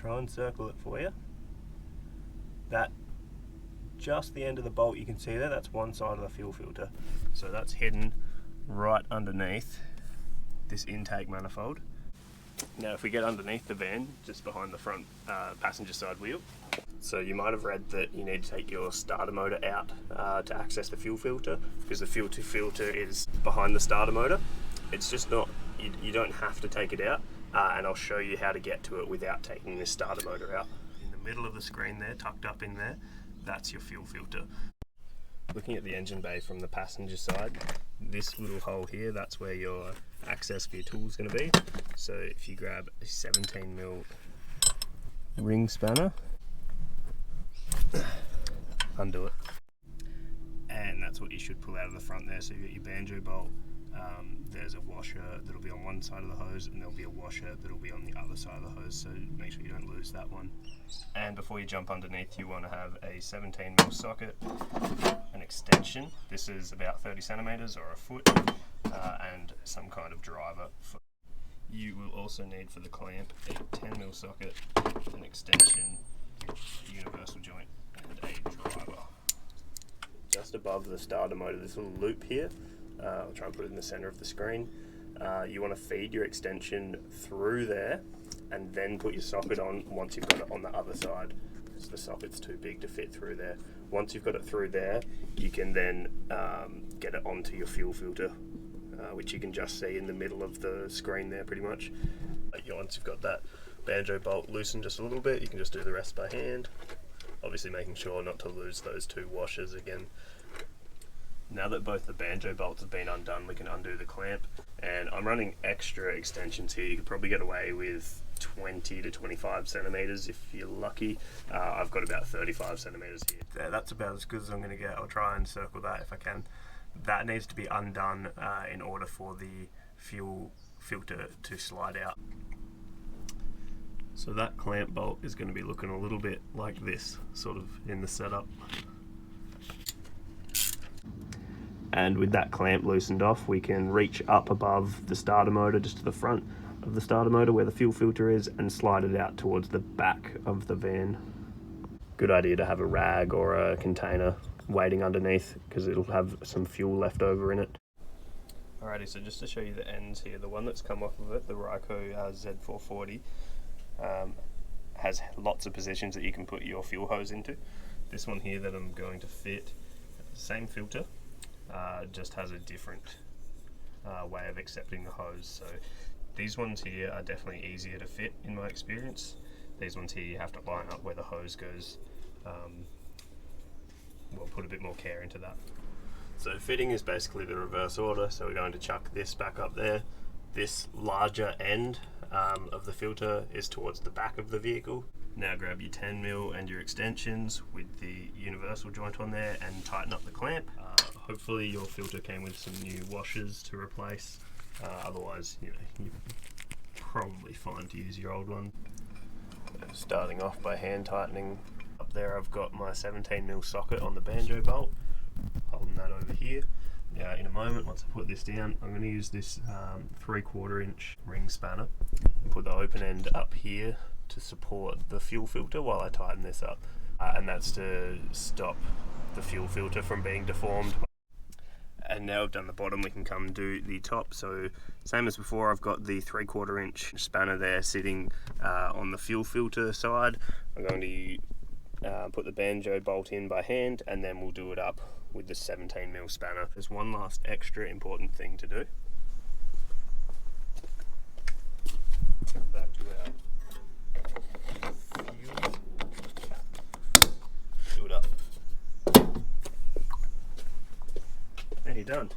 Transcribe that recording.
try and circle it for you. That, just the end of the bolt you can see there, that's one side of the fuel filter. So that's hidden right underneath this intake manifold. Now if we get underneath the van, just behind the front passenger side wheel, so you might have read that you need to take your starter motor out to access the fuel filter, because the fuel filter is behind the starter motor. It's just not, you don't have to take it out, and I'll show you how to get to it without taking this starter motor out. In the middle of the screen there, tucked up in there, that's your fuel filter. Looking at the engine bay from the passenger side, this little hole here, that's where your access for your tool is going to be. So if you grab a 17mm ring spanner, undo it, and that's what you should pull out of the front there. So you get your banjo bolt, there's a washer that'll be on one side of the hose, and there'll be a washer that'll be on the other side of the hose, so make sure you don't lose that one. And before you jump underneath, you want to have a 17mm socket, an extension, this is about 30 centimeters or a foot, and some kind of driver. You will also need for the clamp a 10mm socket, an extension, universal joint, and a driver. Just above the starter motor, this little loop here, I'll try and put it in the center of the screen. You want to feed your extension through there and then put your socket on once you've got it on the other side, because the socket's too big to fit through there. Once you've got it through there, you can then get it onto your fuel filter, which you can just see in the middle of the screen there pretty much. Once you've got that banjo bolt loosened just a little bit, you can just do the rest by hand, obviously making sure not to lose those two washers again. Now that both the banjo bolts have been undone, we can undo the clamp, and I'm running extra extensions here. You could probably get away with 20 to 25 centimeters if you're lucky. I've got about 35 centimeters here. Yeah, that's about as good as I'm going to get. I'll try and circle that if I can. That needs to be undone in order for the fuel filter to slide out. So that clamp bolt is going to be looking a little bit like this, sort of in the setup. And with that clamp loosened off, we can reach up above the starter motor, just to the front of the starter motor where the fuel filter is, and slide it out towards the back of the van. Good idea to have a rag or a container waiting underneath, because it'll have some fuel left over in it. Alrighty, so just to show you the ends here, the one that's come off of it, the Ryco Z440, has lots of positions that you can put your fuel hose into. This one here that I'm going to fit, same filter, just has a different way of accepting the hose. So these ones here are definitely easier to fit in my experience. These ones here you have to line up where the hose goes. We'll put a bit more care into that. So fitting is basically the reverse order, so we're going to chuck this back up there. This larger end of the filter is towards the back of the vehicle. Now grab your 10mm and your extensions with the universal joint on there and tighten up the clamp. Hopefully your filter came with some new washers to replace. Otherwise, you're probably fine to use your old one. Starting off by hand tightening. Up there I've got my 17mm socket on the banjo bolt, holding that over here. Now in a moment, once I put this down, I'm going to use this 3/4 inch ring spanner and put the open end up here to support the fuel filter while I tighten this up. And that's to stop the fuel filter from being deformed. And now I've done the bottom, we can come do the top. So same as before, I've got the 3/4 inch spanner there sitting on the fuel filter side. I'm going to put the banjo bolt in by hand, and then we'll do it up with the 17mm spanner. There's one last extra important thing to do. Back to our fuel. Do it up. And you're done.